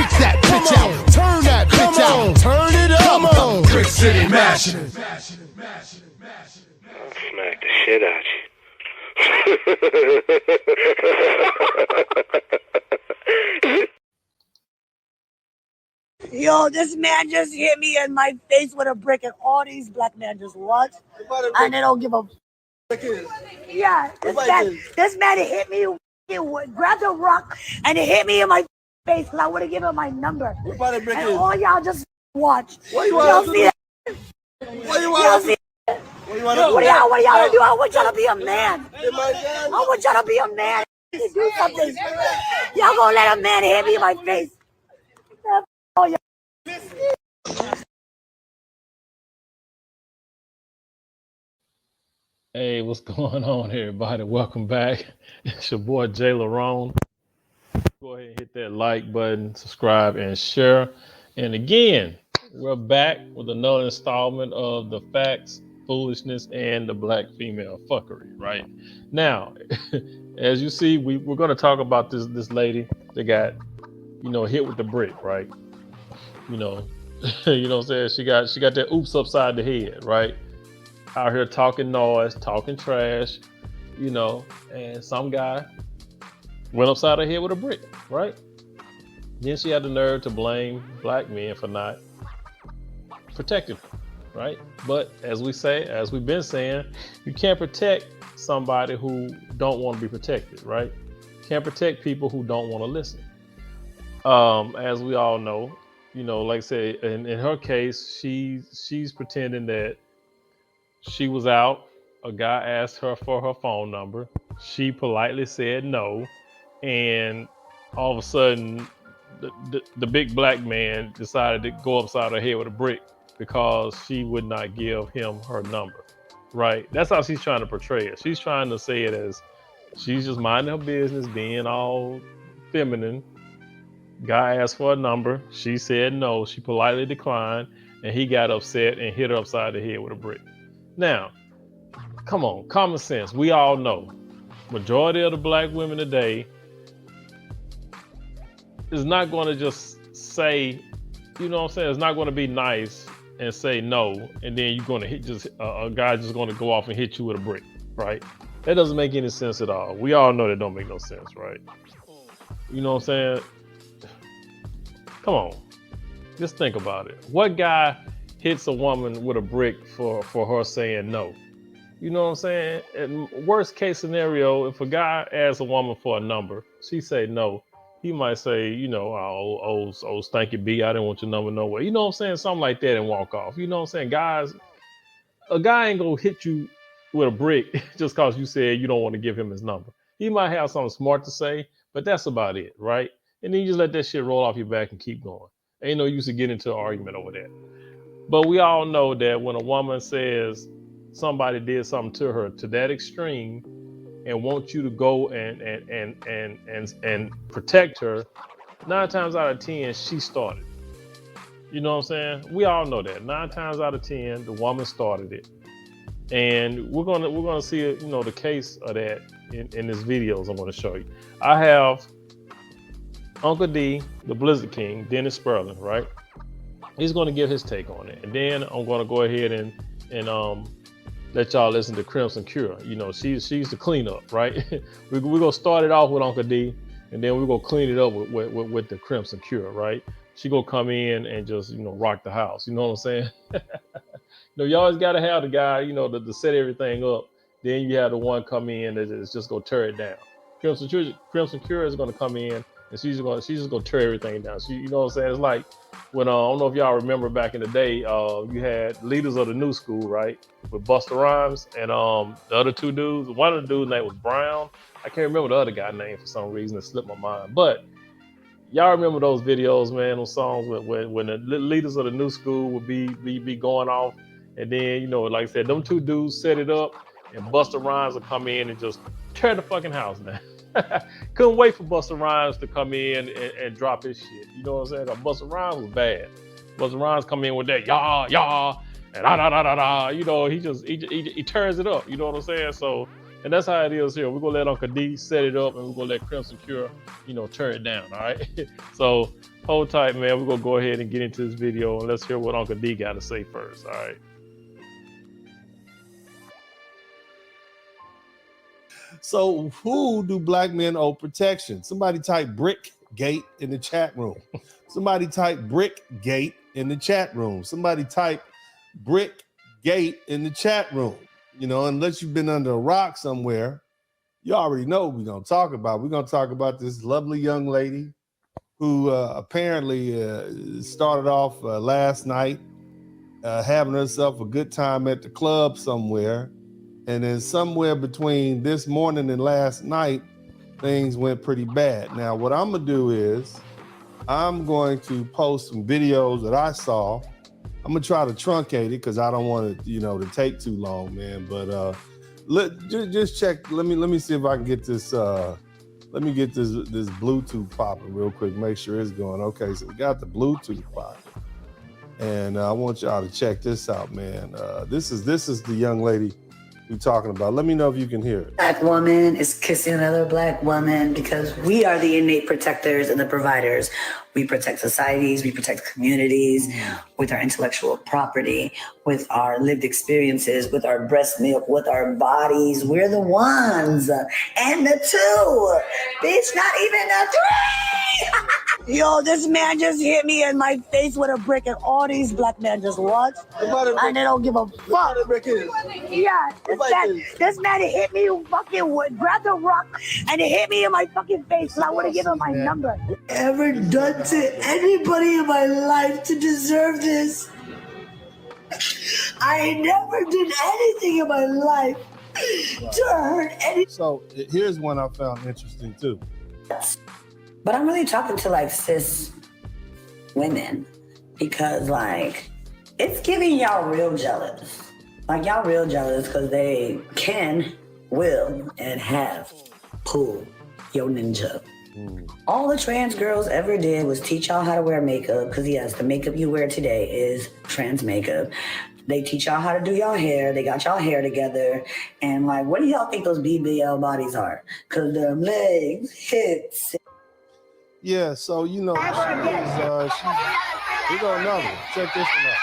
Fix that bitch out. Turn that bitch out. Turn it up. Come on. Brick City mashing. I'll smack the shit out you. Yo, this man just hit me in my face with a brick, and all these black men just watch, and they don't give a. Yeah, this man hit me, grabbed a rock, and it hit me in my face because I would have given him my number. And all y'all just watch. Y'all see that? Y'all see that? What y'all do? I want y'all to be a man. I want y'all to be a man. Do something. Y'all gonna let a man hit me in my face? Oh, yeah. Hey, what's going on, everybody? Welcome back. It's your boy Jay Larone. Go ahead and hit that like button, subscribe, and share. And again, we're back with another installment of the facts, foolishness, and the black female fuckery. Right now, as you see, we're going to talk about this lady that got hit with the brick. Right, you know what I'm saying? She got that oops upside the head. Right. Out here talking noise, talking trash, and some guy went upside her head with a brick, right? Then she had the nerve to blame black men for not protecting her, right? But as we've been saying, you can't protect somebody who don't want to be protected, right? Can't protect people who don't want to listen. As we all know, like I said, in her case, she's pretending that she was out. A guy asked her for her phone number. She politely said no. And all of a sudden, the big black man decided to go upside her head with a brick because she would not give him her number. Right? That's how she's trying to portray it. She's trying to say it as she's just minding her business, being all feminine. Guy asked for a number. She said no. She politely declined. And he got upset and hit her upside the head with a brick. Now, come on, common sense. We all know majority of the black women today is not going to just say, it's not going to be nice and say no, and then you're going to hit a guy just going to go off and hit you with a brick, right? That doesn't make any sense at all. We all know that don't make no sense, right? You know what I'm saying? Come on, just think about it. What guy hits a woman with a brick for her saying no? You know what I'm saying? And worst case scenario, if a guy asks a woman for a number, she say no, he might say, oh, stanky B, I didn't want your number no way. You know what I'm saying? Something like that and walk off. You know what I'm saying? Guys, a guy ain't gonna hit you with a brick just because you said you don't want to give him his number. He might have something smart to say, but that's about it, right? And then you just let that shit roll off your back and keep going. Ain't no use to get into an argument over that. But we all know that when a woman says somebody did something to her to that extreme and wants you to go and protect her, 9 times out of 10, she started. You know what I'm saying? We all know that. 9 times out of 10, the woman started it. And we're gonna see the case of that in this videos I'm gonna show you. I have Uncle D, the Blizzard King, Dennis Sperling, right? He's going to give his take on it. And then I'm going to go ahead and let y'all listen to Crimson Cure. She's the cleanup, right? We're going to start it off with Uncle D, and then we're going to clean it up with the Crimson Cure, right? She going to come in and just, rock the house. You know what I'm saying? You always got to have the guy, to set everything up. Then you have the one come in that is just going to tear it down. Crimson Cure is going to come in, and she's just going to tear everything down. You know what I'm saying? It's like, when I don't know if y'all remember back in the day, you had Leaders of the New School, right? With Busta Rhymes and the other 2 dudes. One of the dudes' name was Brown. I can't remember the other guy's name for some reason. It slipped my mind. But y'all remember those videos, man, those songs when the Leaders of the New School would be going off. And then, like I said, them 2 dudes set it up, and Busta Rhymes would come in and just tear the fucking house down. Couldn't wait for Busta Rhymes to come in and drop his shit. You know what I'm saying? Busta Rhymes was bad. Busta Rhymes come in with that yah and da da da da da. He turns it up. You know what I'm saying? So And that's how it is here. We're gonna let Uncle D set it up, and we're gonna let Crimson Cure, turn it down. All right. So hold tight, man. We're gonna go ahead and get into this video, and let's hear what Uncle D got to say first. All right. So who do black men owe protection? Somebody type brick gate in the chat room. Somebody type brick gate in the chat room. Somebody type brick gate in the chat room. Unless you've been under a rock somewhere, you already know what we're going to talk about. We're going to talk about this lovely young lady who apparently started off last night having herself a good time at the club somewhere. And then somewhere between this morning and last night, things went pretty bad. Now, what I'm going to do is I'm going to post some videos that I saw. I'm going to try to truncate it because I don't want it, to take too long, man. But just check. Let me see if I can get this. Let me get this Bluetooth popping real quick. Make sure it's going. Okay, so we got the Bluetooth popping. And I want y'all to check this out, man. This is the young lady we're talking about. Let me know if you can hear it. Black woman is kissing another black woman because we are the innate protectors and the providers. We protect societies, we protect communities with our intellectual property, with our lived experiences, with our breast milk, with our bodies. We're the ones. And the two. Bitch, not even the three. Yo, this man just hit me in my face with a brick, and all these black men just watch, and they don't give a fuck. Yeah, this man hit me grabbed the rock and it hit me in my fucking face, and I would have given him my number. Ever done to anybody in my life to deserve this? I never did anything in my life to hurt any. So here's one I found interesting too. But I'm really talking to cis women because it's giving y'all real jealous. Y'all real jealous because they can, will, and have pulled your ninja. All the trans girls ever did was teach y'all how to wear makeup because yes, the makeup you wear today is trans makeup. They teach y'all how to do y'all hair. They got y'all hair together. And what do y'all think those BBL bodies are? Because their legs, hips. Yeah, so here go another one. Check this one out.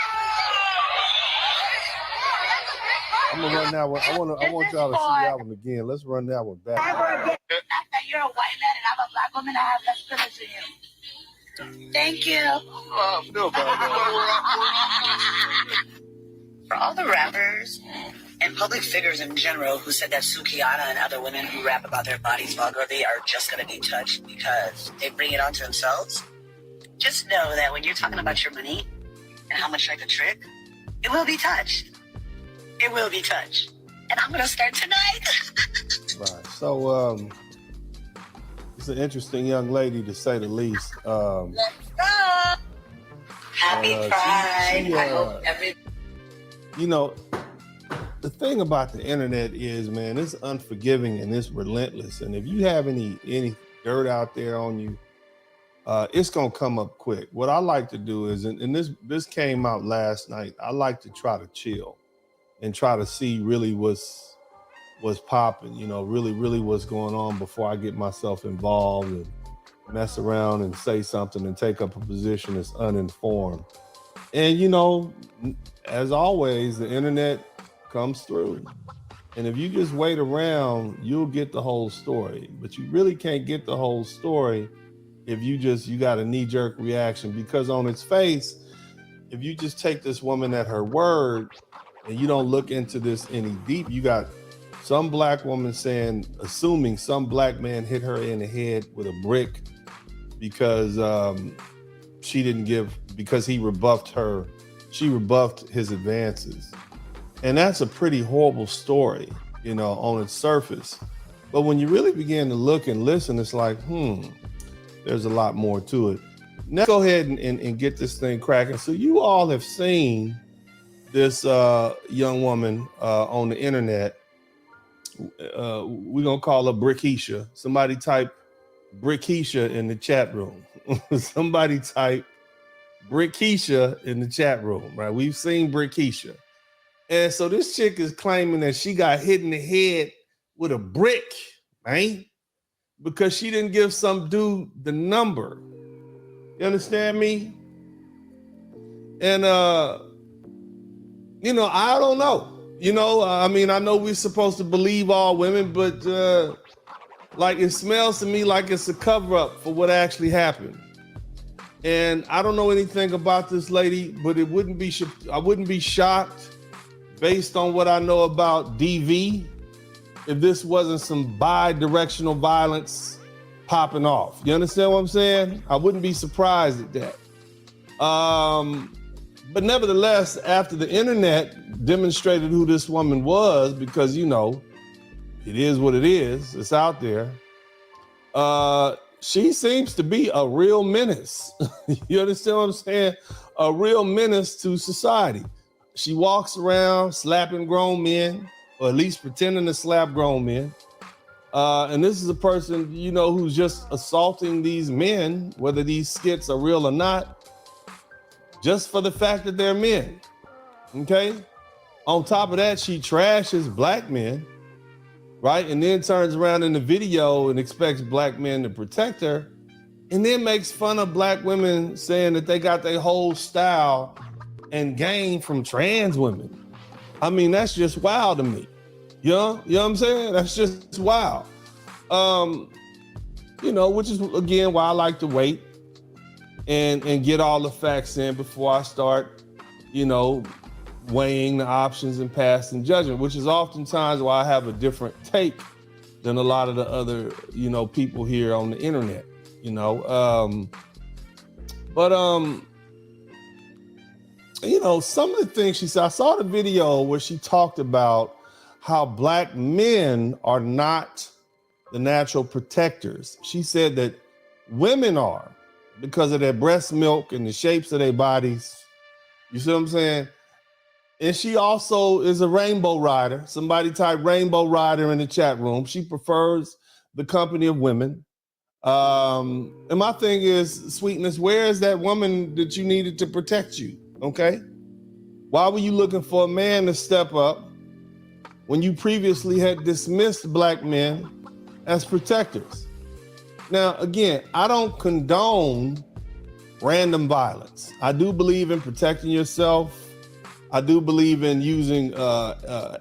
I'm gonna run that one. I want y'all to see that one again. Let's run that one back. That you're a white man and I'm a black woman, I have less privilege than you. Thank you. For all the rappers and public figures in general who said that Sukiyana and other women who rap about their bodies vulgarly are just going to be touched because they bring it onto themselves, just know that when you're talking about your money and how much like a trick, it will be touched. It will be touched. And I'm going to start tonight. Right. So, it's an interesting young lady to say the least. Let's go. Happy Pride. I hope the thing about the internet is, man, it's unforgiving and it's relentless. And if you have any dirt out there on you, it's gonna come up quick. What I like to do is, and this came out last night, I like to try to chill and try to see really what's popping, really what's going on before I get myself involved and mess around and say something and take up a position that's uninformed. And as always, the internet comes through. And if you just wait around, you'll get the whole story. But you really can't get the whole story if you got a knee-jerk reaction, because on its face, if you just take this woman at her word and you don't look into this any deep, you got some black woman assuming some black man hit her in the head with a brick because he rebuffed his advances. And that's a pretty horrible story, on its surface. But when you really begin to look and listen, it's like, there's a lot more to it. Now go ahead and get this thing cracking. So you all have seen this young woman on the internet. We're going to call her Brickisha. Somebody type Brickisha in the chat room. Somebody type Brickisha in the chat room, right? We've seen Brickisha. And so this chick is claiming that she got hit in the head with a brick, man, because she didn't give some dude the number. You understand me? And you know, I don't know. You know, I mean, I know we're supposed to believe all women, but like it smells to me like it's a cover-up for what actually happened. And I don't know anything about this lady, but I wouldn't be shocked based on what I know about DV if this wasn't some bi-directional violence popping off. You understand what I'm saying? I wouldn't be surprised at that. But nevertheless, after the internet demonstrated who this woman was, because, you know, it is what it is, it's out there, she seems to be a real menace. You understand what I'm saying? A real menace to society. She walks around slapping grown men, or at least pretending to slap grown men. And this is a person, you know, who's just assaulting these men, whether these skits are real or not, just for the fact that they're men, okay? On top of that, she trashes black men, right? And then turns around in the video and expects black men to protect her, and then makes fun of black women, saying that they got their whole style and game from trans women. I mean, that's just wild to me. You know what I'm saying? That's just wild. You know, which is, again, why I like to wait and get all the facts in before I start, you know, weighing the options and passing judgment, which is oftentimes why I have a different take than a lot of the other, you know, people here on the internet, you know. You know, some of the things she said, I saw the video where she talked about how black men are not the natural protectors. She said that women are, because of their breast milk and the shapes of their bodies. You see what I'm saying? And she also is a rainbow rider. Somebody type rainbow rider in the chat room. She prefers the company of women. And my thing is, Sweetness, where is that woman that you needed to protect you? Okay? Why were you looking for a man to step up when you previously had dismissed black men as protectors? Now, again, I don't condone random violence. I do believe in protecting yourself. I do believe in using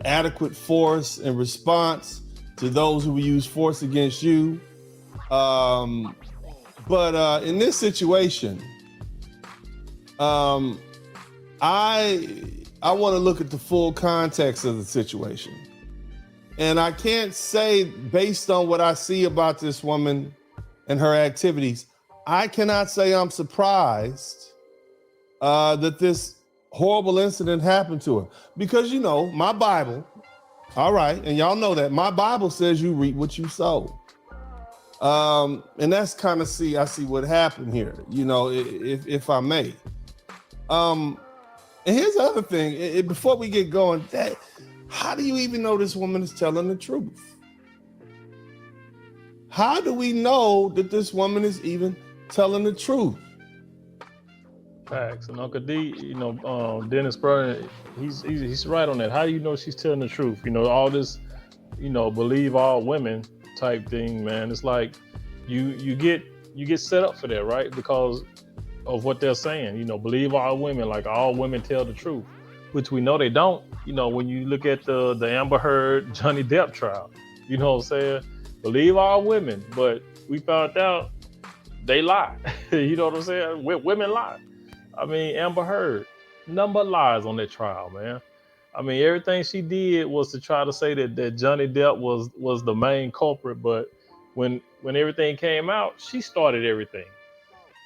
adequate force in response to those who use force against you. But in this situation, I want to look at the full context of the situation. And I can't say, based on what I see about this woman and her activities, I cannot say I'm surprised that this horrible incident happened to her. Because, you know, my Bible, all right, and y'all know that, my Bible says you reap what you sow. And that's kind of, I see what happened here, you know, if I may. And here's the other thing, before we get going, how do you even know this woman is telling the truth? How do we know that this woman is even telling the truth? Facts. And Uncle D, you know, Dennis Burton, he's right on that. How do you know she's telling the truth? You know, all this, you know, believe all women type thing, man. It's like you get set up for that, right? Because of what they're saying, you know, believe all women, like all women tell the truth, which we know they don't. You know, when you look at the Amber Heard Johnny Depp trial, you know what I'm saying? Believe all women, but we found out they lie. You know what I'm saying? Women lie. I mean, Amber Heard, number of lies on that trial, man. I mean, everything she did was to try to say that Johnny Depp was the main culprit, but when everything came out, she started everything.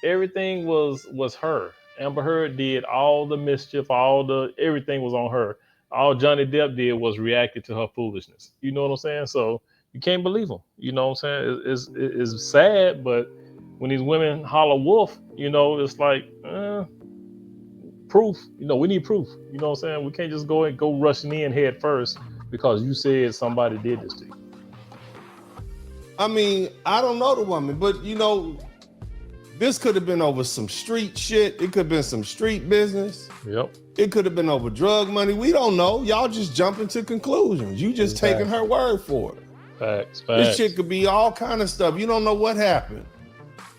Everything was her. Amber Heard did all the mischief, everything was on her. All Johnny Depp did was reacted to her foolishness. You know what I'm saying? So you can't believe him. You know what I'm saying? It's sad, but when these women holler wolf, you know, it's like, proof. You know, we need proof. You know what I'm saying? We can't just go rushing in head first because you said somebody did this to you. I mean, I don't know the woman, but you know, this could have been over some street shit. It could have been some street business. Yep. It could have been over drug money. We don't know. Y'all just jumping to conclusions. You just taking her word for it. Facts. This shit could be all kind of stuff. You don't know what happened.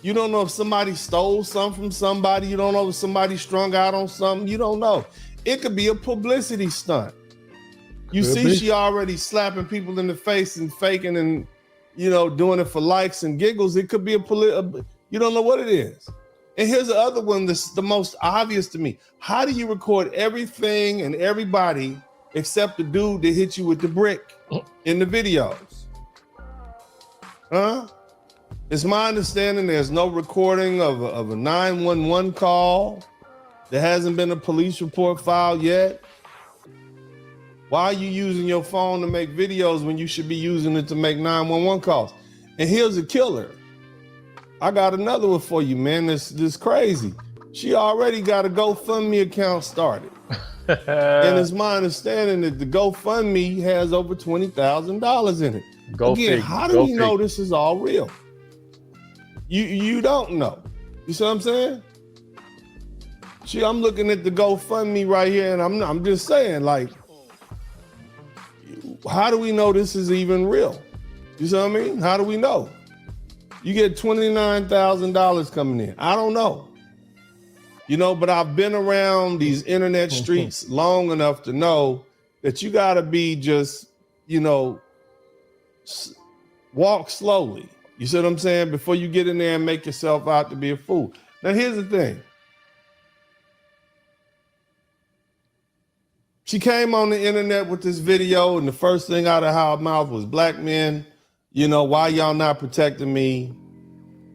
You don't know if somebody stole something from somebody. You don't know if somebody strung out on something. You don't know. It could be a publicity stunt. You see, she already slapping people in the face and faking and, you know, doing it for likes and giggles. It could be you don't know what it is. And here's the other one that's the most obvious to me. How do you record everything and everybody except the dude that hit you with the brick in the videos? Huh? It's my understanding there's no recording of a 911 call. There hasn't been a police report filed yet. Why are you using your phone to make videos when you should be using it to make 911 calls? And here's a killer. I got another one for you, man. This crazy. She already got a GoFundMe account started. And it's my understanding that the GoFundMe has over $20,000 in it. Again, how do we know this is all real? You don't know. You see what I'm saying? I'm looking at the GoFundMe right here, and I'm just saying, like, how do we know this is even real? You see what I mean? How do we know? You get $29,000 coming in. I don't know. You know, but I've been around these internet streets long enough to know that you got to be just, you know, walk slowly. You see what I'm saying? Before you get in there and make yourself out to be a fool. Now, here's the thing. She came on the internet with this video, and the first thing out of her mouth was, black men, you know, why y'all not protecting me?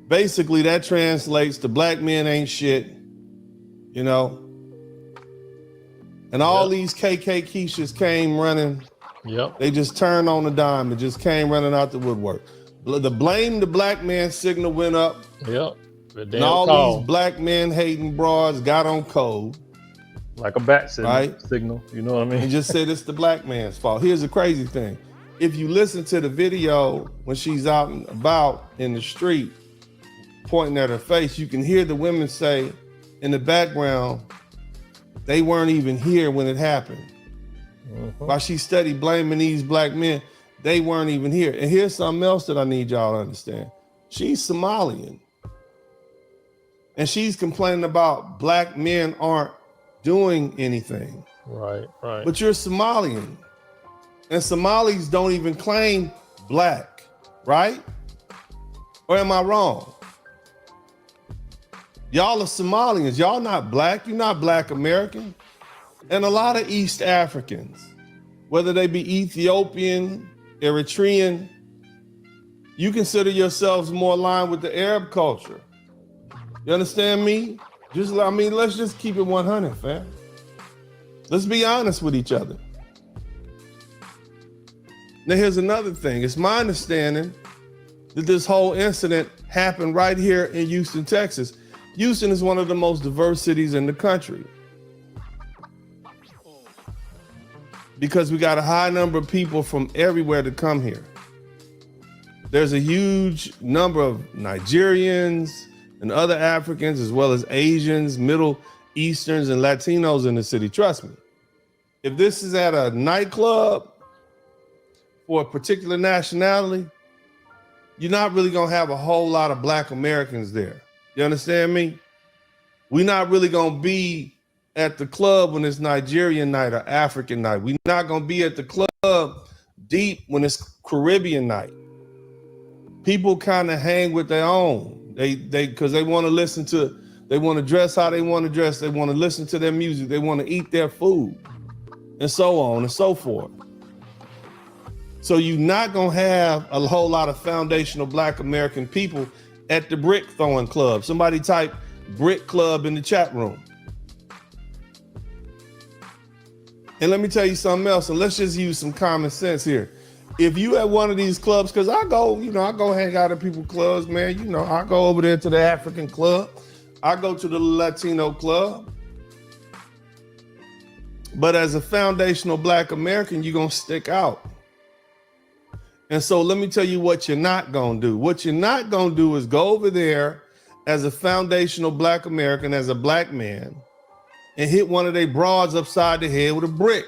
Basically, that translates to black men ain't shit, you know? And all these KK Keishas came running. Yep. They just turned on the dime and just came running out the woodwork. The blame the black man signal went up. Yep. And all these black men hating broads got on code. Like a bat signal, you know what I mean? And just said it's the black man's fault. Here's the crazy thing. If you listen to the video when she's out and about in the street, pointing at her face, you can hear the women say in the background, they weren't even here when it happened. While she steady blaming these black men, they weren't even here. And here's something else that I need y'all to understand. She's Somalian. And she's complaining about black men aren't doing anything. Right. But you're Somalian. And Somalis don't even claim black, right? Or am I wrong? Y'all are Somalians. Y'all not black. You're not black American. And a lot of East Africans, whether they be Ethiopian, Eritrean, you consider yourselves more aligned with the Arab culture. You understand me? Let's just keep it 100, fam. Let's be honest with each other. Now, here's another thing. It's my understanding that this whole incident happened right here in Houston, Texas. Houston is one of the most diverse cities in the country, because we got a high number of people from everywhere to come here. There's a huge number of Nigerians and other Africans, as well as Asians, Middle Easterns, and Latinos in the city. Trust me. If this is at a nightclub for a particular nationality, you're not really gonna have a whole lot of black Americans there. You understand me? We're not really gonna be at the club when it's Nigerian night or African night. We're not gonna be at the club deep when it's Caribbean night. People kind of hang with their own. They because they want to listen to, they want to dress how they want to dress, they want to listen to their music, they want to eat their food, and so on and so forth. So you're not gonna have a whole lot of foundational black American people at the brick throwing club. Somebody type brick club in the chat room. And let me tell you something else, and let's just use some common sense here. If you at one of these clubs, because I go hang out at people's clubs, man. You know, I go over there to the African club. I go to the Latino club. But as a foundational black American, you're going to stick out. And so let me tell you what you're not going to do. What you're not going to do is go over there as a foundational black American, as a black man, and hit one of their broads upside the head with a brick.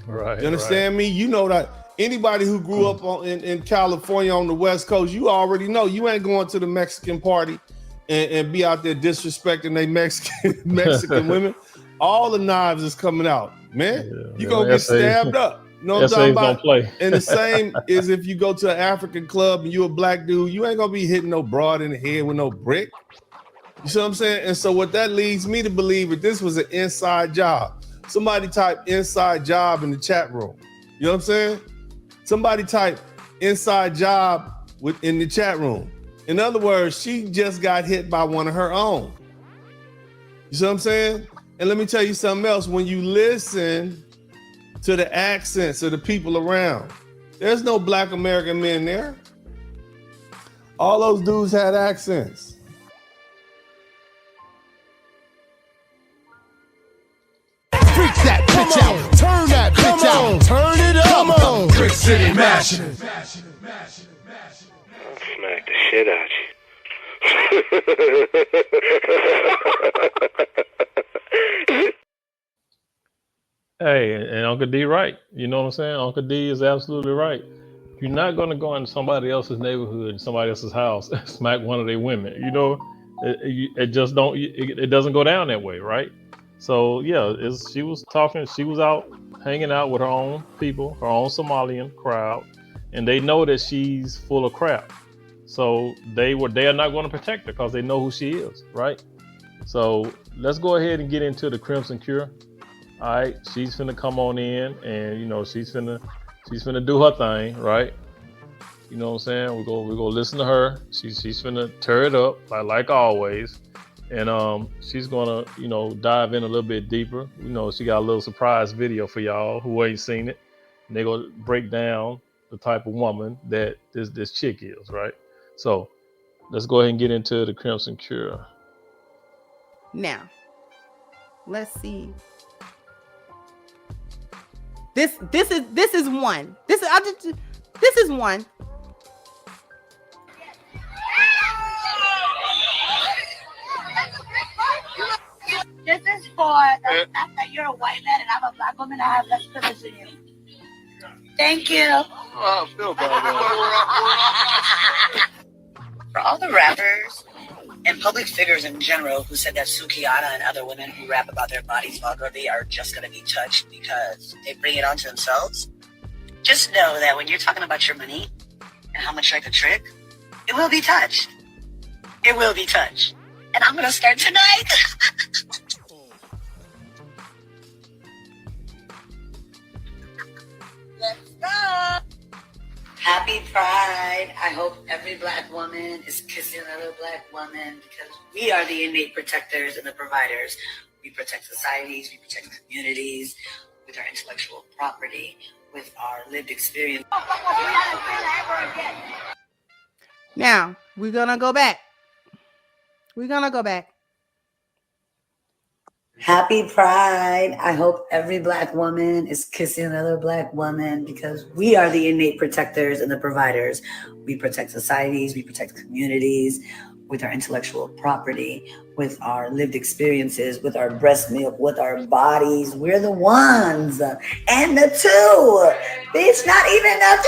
Right. You understand me? You know that Anybody who grew up in California on the West Coast, you already know you ain't going to the Mexican party and be out there disrespecting they Mexican women. All the knives is coming out, man. You're gonna get stabbed up. You know what I'm talking about? Play. And the same is if you go to an African club and you a black dude, you ain't gonna be hitting no broad in the head with no brick. You see what I'm saying? And so what that leads me to believe that this was an inside job. Somebody type inside job in the chat room. You know what I'm saying? Somebody type inside job in the chat room. In other words, she just got hit by one of her own. You see what I'm saying? And let me tell you something else. When you listen to the accents of the people around, there's no black American men there. All those dudes had accents. Freak that bitch out. Turn that bitch out. Turn it up. Come on. Brick City mashing. Smack the shit out you. Hey, and Uncle D right. You know what I'm saying? Uncle D is absolutely right. You're not going to go into somebody else's neighborhood, somebody else's house, and smack one of their women. You know, it just don't. It doesn't go down that way, right? So yeah, she was talking. She was out hanging out with her own people, her own Somalian crowd, and they know that she's full of crap. So they are not going to protect her because they know who she is, right? So let's go ahead and get into the Crimson Cure. All right, she's finna come on in, and you know she's finna do her thing, right? You know what I'm saying? We're gonna listen to her. She's finna tear it up like always, and she's gonna dive in a little bit deeper. You know, she got a little surprise video for y'all who ain't seen it. And they're gonna break down the type of woman that this chick is, right? So let's go ahead and get into the Crimson Cure. Now, let's see. This is one. This is one. This is for the fact that you're a white man and I'm a black woman. I have less privilege than you. Thank you. Oh, I feel bad. For all the rappers and public figures in general who said that Sukiyana and other women who rap about their bodies vulgarly are just going to be touched because they bring it onto themselves, just know that when you're talking about your money and how much you like a trick, it will be touched. It will be touched. And I'm going to start tonight. Let's go. Happy Pride. I hope every black woman is kissing another black woman because we are the innate protectors and the providers. We protect societies, we protect communities with our intellectual property, with our lived experience. Now, we're going to go back. Happy Pride. I hope every black woman is kissing another black woman because we are the innate protectors and the providers. We protect societies, we protect communities with our intellectual property, with our lived experiences, with our breast milk, with our bodies. We're the ones and the two. Bitch, not even the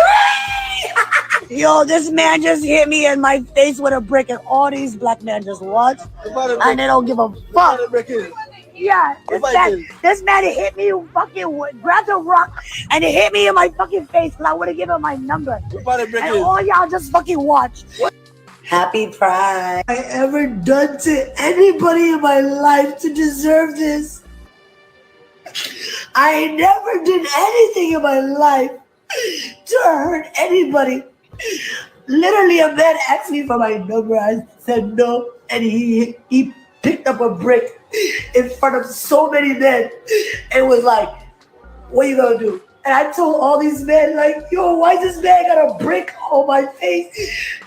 three. Yo, this man just hit me in my face with a brick and all these black men just watch and they don't give a fuck. Yeah, this man hit me, fucking grabbed a rock and it hit me in my fucking face because I would have given him my number. And all y'all just fucking watch. Happy Pride. I ever done to anybody in my life to deserve this? I never did anything in my life to hurt anybody. Literally, a man asked me for my number. I said no, and he picked up a brick in front of so many men and was like, what are you gonna do? And I told all these men, like, yo, why this man got a brick on my face?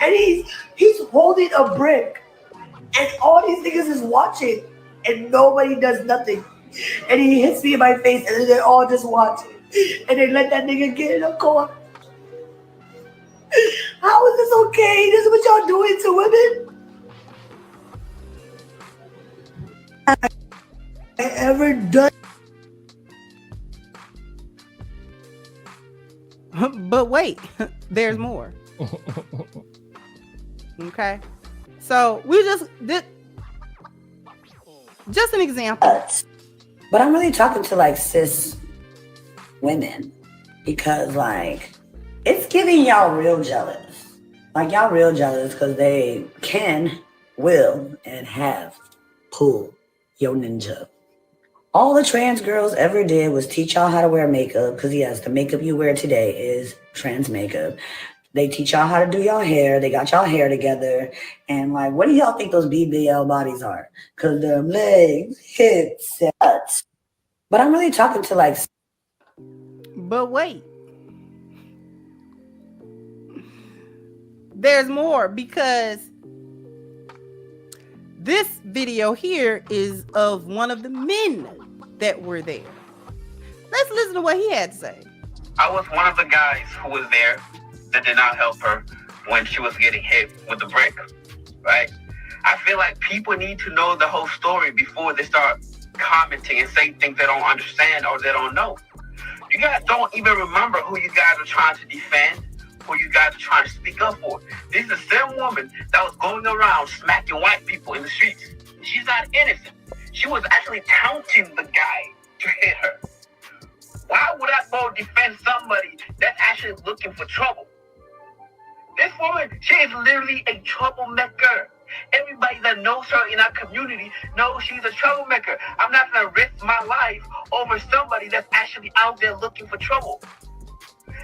And he's holding a brick. And all these niggas is watching. And nobody does nothing. And he hits me in my face and then they all just watch. And they let that nigga get in a corner. How is this okay? This is what y'all doing to women? I ever done. But wait, there's more. Okay. So we just an example. But I'm really talking to like cis women because like it's giving y'all real jealous. Like y'all real jealous because they can, will, and have pulled your ninja. All the trans girls ever did was teach y'all how to wear makeup because yes, the makeup you wear today is trans makeup. They teach y'all how to do y'all hair. They got y'all hair together. And like, what do y'all think those BBL bodies are? Because their legs, hips, and butts. But I'm really talking to like... But wait. There's more because this video here is of one of the men that were there. Let's listen to what he had to say. I was one of the guys who was there that did not help her when she was getting hit with the brick, right? I feel like people need to know the whole story before they start commenting and saying things they don't understand or they don't know. You guys don't even remember who you guys are trying to defend, who you guys are trying to speak up for. This is the same woman that was going around smacking white people in the streets. She's not innocent. She was actually taunting the guy to hit her. Why would I go defend somebody that's actually looking for trouble? This woman, she is literally a troublemaker. Everybody that knows her in our community knows she's a troublemaker. I'm not going to risk my life over somebody that's actually out there looking for trouble.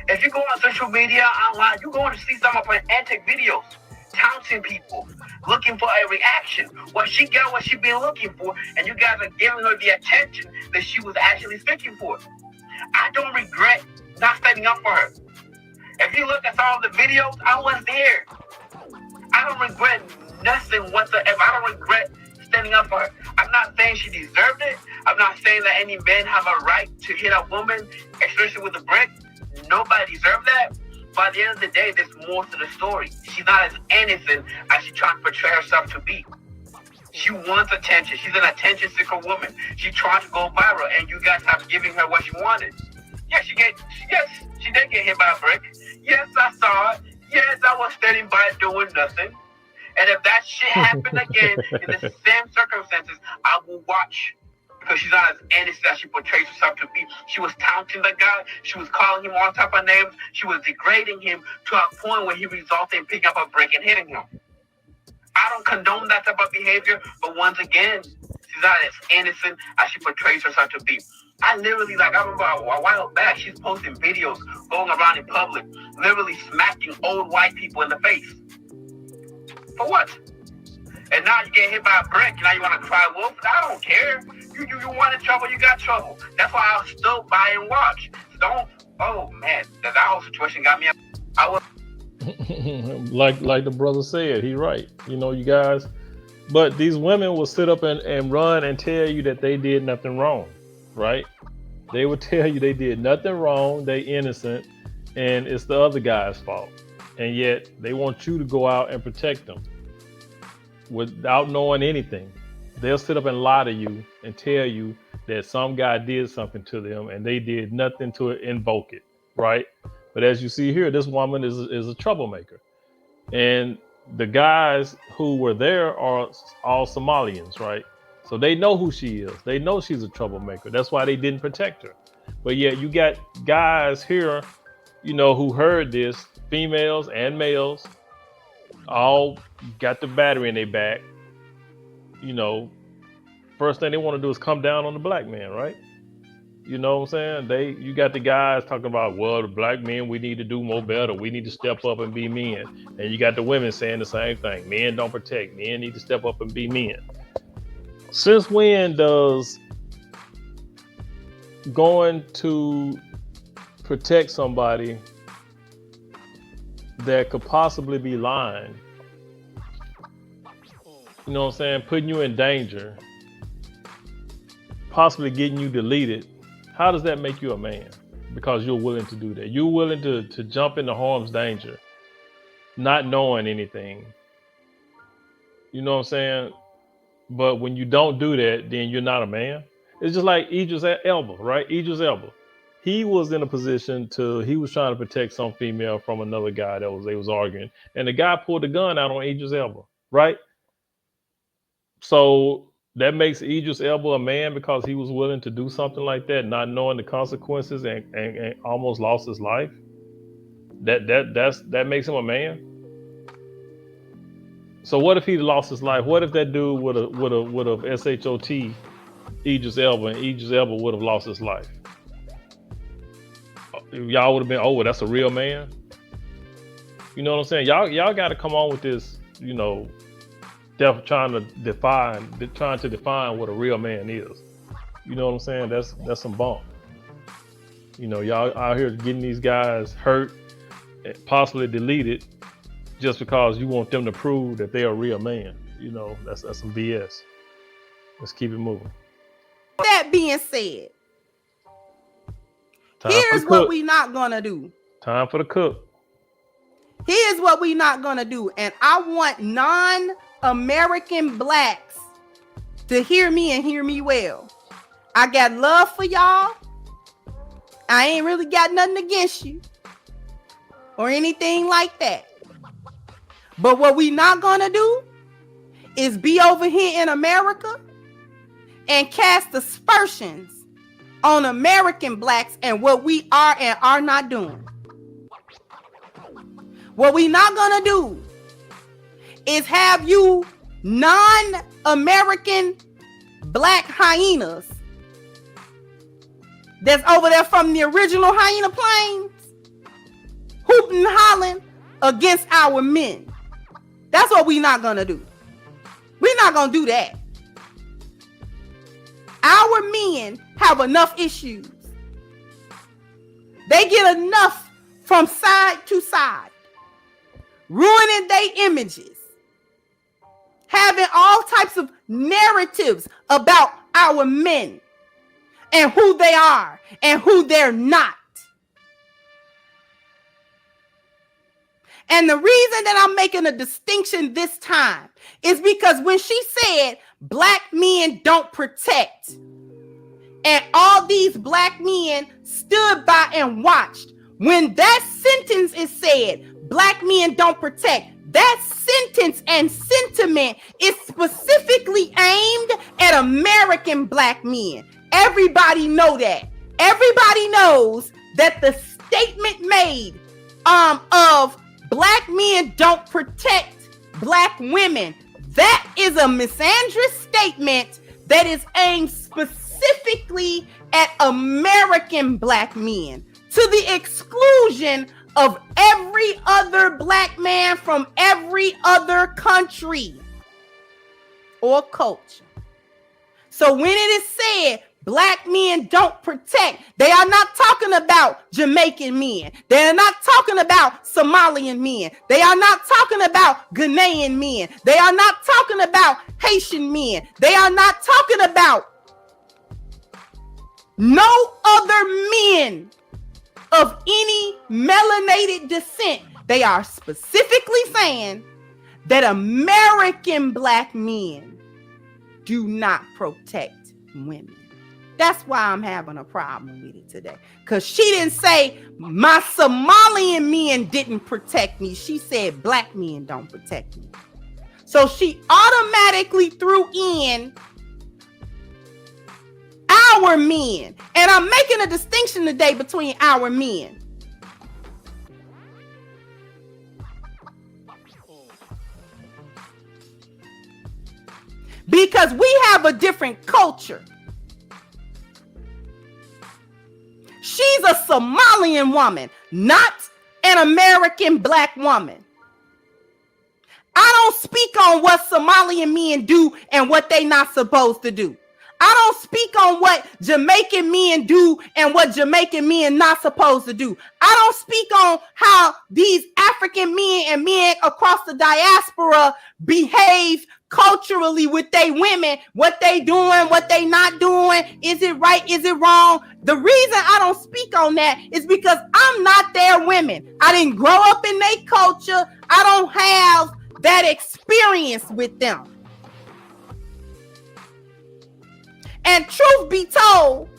If you go on social media, online, you're going to see some of her antic videos, taunting people, looking for a reaction. Well, she got what she been looking for, and you guys are giving her the attention that she was actually seeking for. I don't regret not standing up for her. If you look at some of the videos, I was there. I don't regret nothing whatsoever. I don't regret standing up for her. I'm not saying she deserved it. I'm not saying that any men have a right to hit a woman, especially with a brick. Nobody deserves that. But at the end of the day, there's more to the story. She's not as innocent as she's trying to portray herself to be. She wants attention. She's an attention-seeker woman. She's trying to go viral, and you guys have given her what she wanted. Yes, she did get hit by a brick. Yes, I saw it. Yes, I was standing by doing nothing. And if that shit happened again in the same circumstances, I will watch. Because she's not as innocent as she portrays herself to be. She was taunting the guy. She was calling him all type of names. She was degrading him to a point where he resulted in picking up a brick and hitting him. I don't condone that type of behavior, but once again, she's not as innocent as she portrays herself to be. I literally, I remember a while back, she's posting videos going around in public, literally smacking old white people in the face. For what? And now you get hit by a brick, and now you want to cry wolf? I don't care. You wanted trouble, you got trouble. That's why I'll still buy and watch. So don't, oh man, that whole situation got me. I was like the brother said, he right. You know, you guys, but these women will sit up and run and tell you that they did nothing wrong, right? They will tell you they did nothing wrong, they innocent, and it's the other guy's fault. And yet they want you to go out and protect them without knowing anything. They'll sit up and lie to you and tell you that some guy did something to them and they did nothing to invoke it, right? But as you see here, this woman is a troublemaker. And the guys who were there are all Somalians, right? So they know who she is. They know she's a troublemaker. That's why they didn't protect her. But yet you got guys here, you know, who heard this, females and males, all got the battery in their back. You know, first thing they want to do is come down on the black man, right? You know what I'm saying? You got the guys talking about, well, the black men, we need to do more better. We need to step up and be men. And you got the women saying the same thing. Men don't protect. Men need to step up and be men. Since when does going to protect somebody that could possibly be lying, you know what I'm saying, putting you in danger, possibly getting you deleted, how does that make you a man? Because you're willing to do that. You're willing to jump into harm's danger, not knowing anything. You know what I'm saying? But when you don't do that, then you're not a man. It's just like Idris Elba, right? Idris Elba. he was in a position he was trying to protect some female from another guy they was arguing, and the guy pulled the gun out on Idris Elba, right? So that makes Idris Elba a man because he was willing to do something like that, not knowing the consequences, and almost lost his life. That makes him a man. So what if he lost his life? What if that dude would have shot Idris Elba, and Idris Elba would have lost his life? Y'all would have been, oh, well, that's a real man. You know what I'm saying? Y'all got to come on with this, trying to define what a real man is. You know what I'm saying? That's some bump. Y'all out here getting these guys hurt, possibly deleted, just because you want them to prove that they're a real man. That's some BS. Let's keep it moving. That being said, here's what we not gonna do. Time for the cook. Here's what we not gonna do, and I want non-American blacks to hear me and hear me well. I got love for y'all. I ain't really got nothing against you or anything like that. But what we not gonna do is be over here in America and cast aspersions on American blacks and what we are and are not doing. What we not gonna do is have you non-American black hyenas that's over there from the original hyena plains hooping and hollering against our men. That's what we not gonna do. We're not gonna do that. Our men have enough issues. They get enough from side to side, ruining their images, having all types of narratives about our men and who they are and who they're not. And the reason that I'm making a distinction this time is because when she said black men don't protect, and all these black men stood by and watched, when that sentence is said, black men don't protect, that sentence and sentiment is specifically aimed at American black men. Everybody know that. Everybody knows that the statement made of black men don't protect black women, that is a misandrous statement that is aimed specifically at American black men, to the exclusion of every other black man from every other country or culture. So when it is said black men don't protect, they are not talking about Jamaican men. They are not talking about Somalian men. They are not talking about Ghanaian men. They are not talking about Haitian men. They are not talking about no other men of any melanated descent. They are specifically saying that American black men do not protect women. That's why I'm having a problem with it today. Because she didn't say my Somalian men didn't protect me. She said black men don't protect me. So she automatically threw in our men. And I'm making a distinction today between our men. Because we have a different culture. She's a Somalian woman, not an American black woman. I don't speak on what Somalian men do and what they not supposed to do. I don't speak on what Jamaican men do and what Jamaican men not supposed to do. I don't speak on how these African men and men across the diaspora behave culturally with their women, what they doing, what they not doing. Is it right? Is it wrong? The reason I don't speak on that is because I'm not their women. I didn't grow up in their culture. I don't have that experience with them. And truth be told,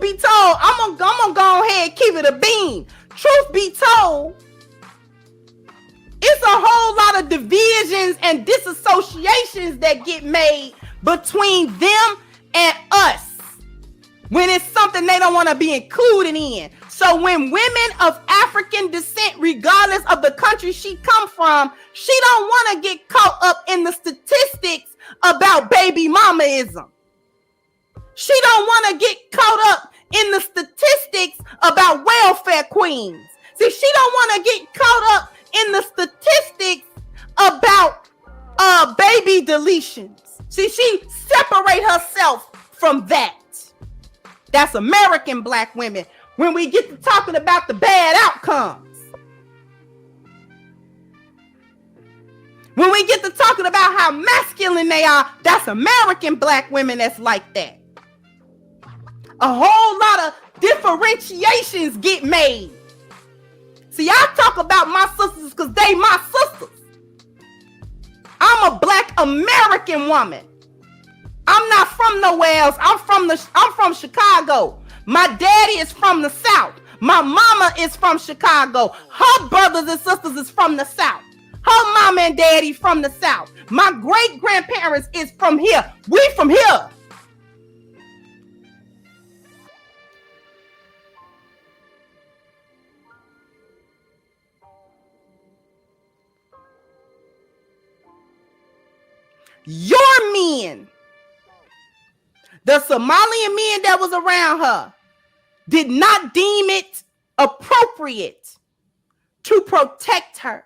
be told, I'm gonna go ahead and keep it a bean. Truth be told, it's a whole lot of divisions and disassociations that get made between them and us when it's something they don't want to be included in. So when women of African descent, regardless of the country she come from, she don't want to get caught up in the statistics about baby mamaism. She don't want to get caught up in the statistics about welfare queens. See, she don't want to get caught up in the statistics about baby deletions. See, she separate herself from that. That's American black women. When we get to talking about the bad outcomes, when we get to talking about how masculine they are, that's American black women that's like that. A whole lot of differentiations get made. See, I talk about my sisters because they my sisters. I'm a black American woman. I'm not from nowhere else. I'm from Chicago. My daddy is from the South. My mama is from Chicago. Her brothers and sisters is from the South. Her mama and daddy from the South. My great grandparents is from here. We from here. Your men, the Somalian men that was around her, did not deem it appropriate to protect her.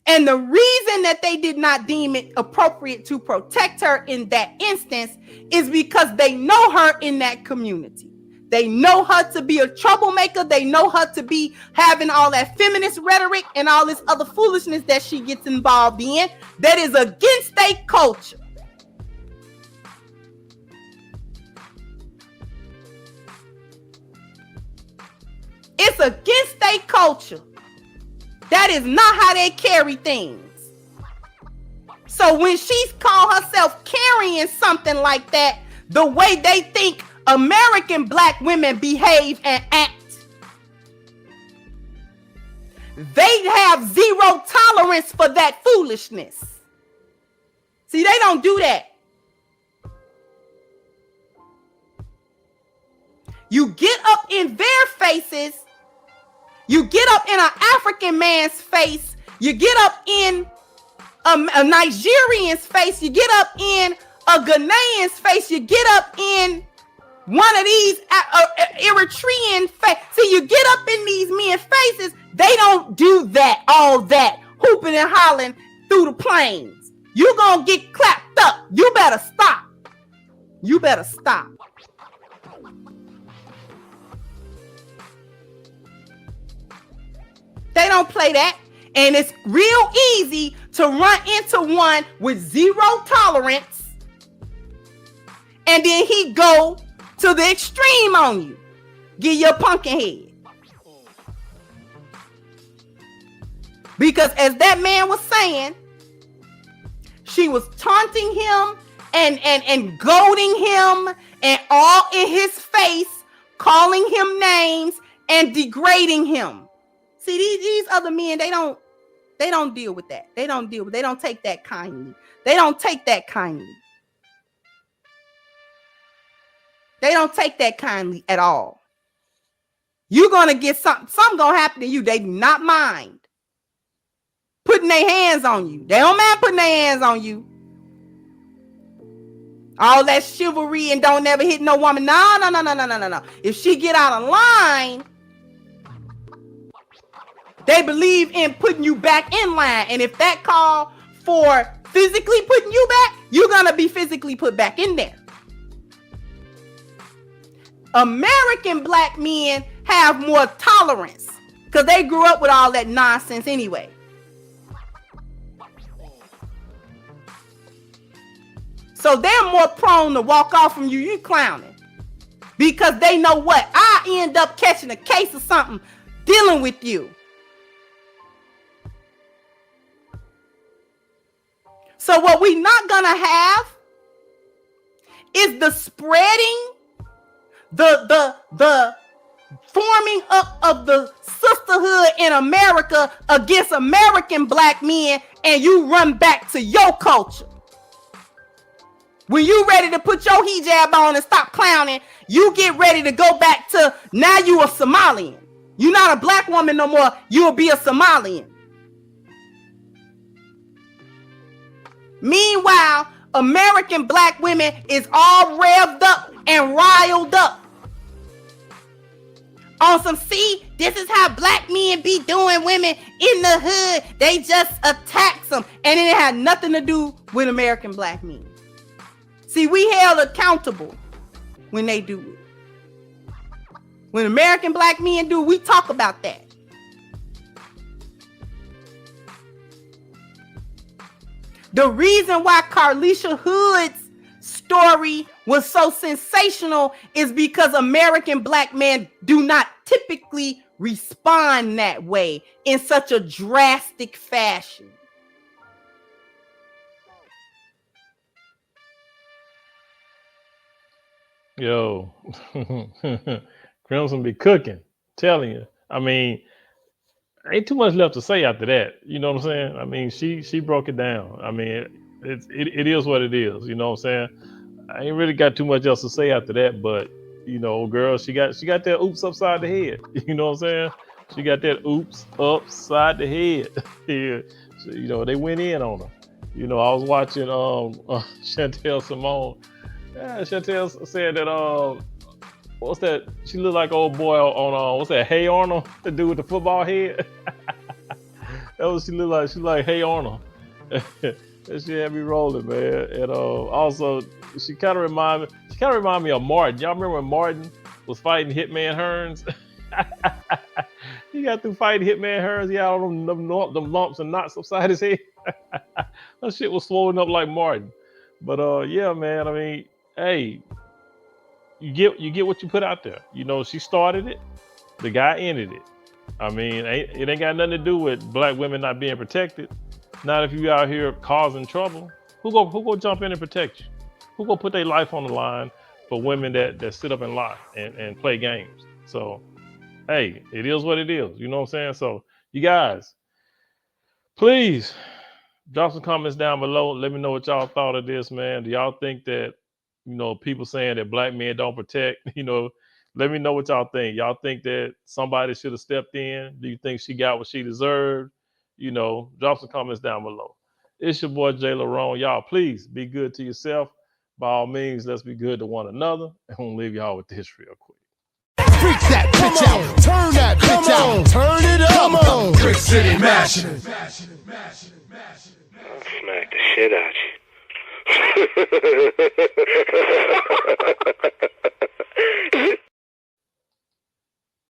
And the reason that they did not deem it appropriate to protect her in that instance is because they know her in that community. They know her to be a troublemaker. They know her to be having all that feminist rhetoric and all this other foolishness that she gets involved in that is against their culture. It's against their culture. That is not how they carry things. So when she's called herself carrying something like that, the way they think American black women behave and act, they have zero tolerance for that foolishness. See, they don't do that. You get up in their faces. You get up in an African man's face. You get up in a Nigerian's face. You get up in a Ghanaian's face. You get up in one of these Eritrean face. See, you get up in these men's faces. They don't do that, all that, hooping and hollering through the plains. You gonna get clapped up. You better stop. You better stop. They don't play that. And it's real easy to run into one with zero tolerance. And then he go to the extreme on you. Give you a pumpkin head. Because as that man was saying, she was taunting him and goading him and all in his face, calling him names and degrading him. See, these other men, they don't deal with that. They don't take that kindly. They don't take that kindly. They don't take that kindly at all. You're going to get something going to happen to you. They do not mind putting their hands on you. They don't mind putting their hands on you. All that chivalry and don't never hit no woman. No. If she get out of line, they believe in putting you back in line. And if that call for physically putting you back, you're going to be physically put back in there. American black men have more tolerance because they grew up with all that nonsense anyway. So they're more prone to walk off from you clowning because they know what? I end up catching a case of something dealing with you. So what we not gonna have is the spreading, the forming up of the sisterhood in America against American black men, and you run back to your culture. When you ready to put your hijab on and stop clowning, you get ready to go back to, now you a Somalian. You're not a black woman no more. You'll be a Somalian. Meanwhile, American black women is all revved up and riled up on some, see, this is how black men be doing women in the hood. They just attack them. And it had nothing to do with American black men. See, we held accountable when they do it. When American black men do, we talk about that. The reason why Carlisha Hood's story was so sensational is because American black men do not typically respond that way in such a drastic fashion. Yo, Crimson be cooking, telling you. I mean, ain't too much left to say after that. You know what I'm saying? I mean, she broke it down. I mean, it is what it is. You know what I'm saying? I ain't really got too much else to say after that. But you know, girl, she got that oops upside the head. You know what I'm saying? She got that oops upside the head. Yeah, so, you know, they went in on her. You know, I was watching Chantel Simone. Yeah, Chantel said that what's that? She looked like old boy on what's that? Hey Arnold, the dude with the football head. That was she looked like. She like Hey Arnold. That shit had me rolling, man. And also she kind of remind me of Martin. Y'all remember when Martin was fighting Hitman Hearns? He got through fighting Hitman Hearns. He had all them lumps and knots upside his head. That shit was swollen up like Martin. But yeah, man. I mean, hey, you get what you put out there. You know, she started it. The guy ended it. I mean, it ain't got nothing to do with black women not being protected. Not if you out here causing trouble. Who go jump in and protect you? Who go put their life on the line for women that sit up and lie and play games? So, hey, it is what it is. You know what I'm saying? So, you guys, please drop some comments down below. Let me know what y'all thought of this, man. Do y'all think that, you know, people saying that black men don't protect, you know, let me know what y'all think. Y'all think that somebody should have stepped in? Do you think she got what she deserved? You know, drop some comments down below. It's your boy, Jay Larone. Y'all, please be good to yourself. By all means, let's be good to one another. And I'm going to leave y'all with this real quick. Freak that bitch out. Turn that bitch out. Turn it up. Come on. Brick City mashing. I'll smack the shit out you.